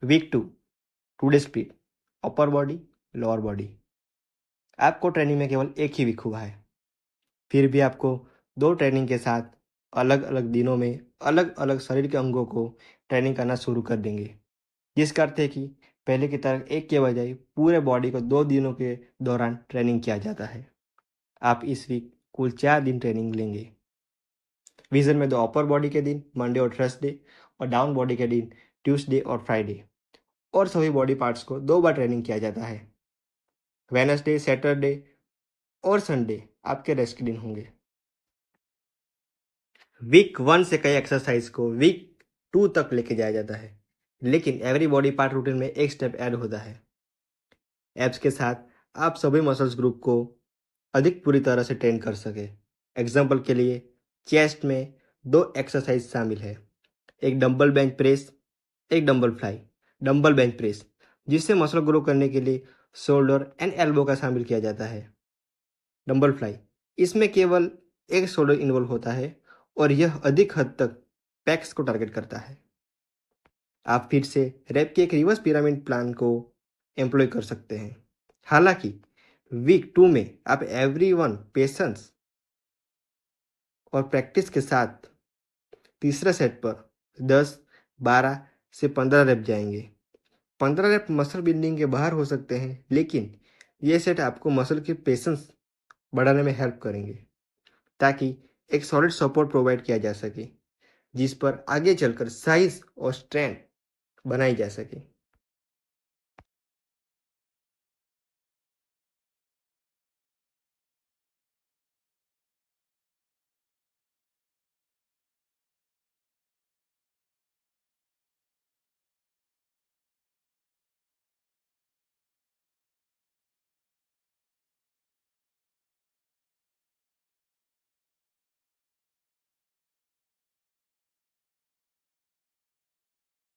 Week 2 two day split upper body lower body. आपको training में केवल एक ही वीक हुआ है, फिर भी आपको 2 ट्रेनिंग के साथ अलग अलग दिनों में अलग अलग शरीर के अंगों को ट्रेनिंग करना शुरू कर देंगे, जिसका अर्थ है कि पहले की तरह एक के बजाय पूरे बॉडी को 2 दिनों के दौरान ट्रेनिंग किया जाता है। आप इस वीक कुल 4 दिन ट्रेनिंग लेंगे। विजन में 2 अपर बॉडी के दिन मंडे और थर्सडे और डाउन बॉडी के दिन ट्यूसडे और फ्राइडे, और सभी बॉडी पार्ट्स को 2 बार ट्रेनिंग किया जाता है। वेडनेसडे, सैटरडे और संडे आपके रेस्ट के दिन होंगे। वीक 1 से कई एक्सरसाइज को वीक 2 तक लेके जाया जाता है, लेकिन एवरी बॉडी पार्ट रूटीन में एक स्टेप ऐड होता है। एब्स के साथ आप सभी मसल्स ग्रुप को अधिक पूरी तरह से ट्रेन कर सके। एग्जाम्पल के लिए चेस्ट में 2 एक्सरसाइज शामिल है, एक डंबल बेंच प्रेस, एक dumbbell fly. Dumbbell bench press जिससे मसल ग्रो करने के लिए शोल्डर एंड एल्बो का शामिल किया जाता है। डंबल फ्लाई इसमें केवल एक शोल्डर इन्वॉल्व होता है और यह अधिक हद तक पैक्स को टारगेट करता है। आप फिर से रैप के एक रिवर्स पिरामिड प्लान को एम्प्लॉय कर सकते हैं। हालांकि वीक 2 में आप एवरीवन पेशेंस और प्रैक्टिस के साथ तीसरे सेट पर 10, 12 से 15 रैप जाएंगे। 15 रैप मसल बिल्डिंग के बाहर हो सकते हैं, लेकिन ये सेट आपको मसल की पेशेंस बढ़ाने में हेल्प करेंगे ताकि एक सॉलिड सपोर्ट प्रोवाइड किया जा सके जिस पर आगे चलकर साइज और स्ट्रेंथ बनाई जा सके।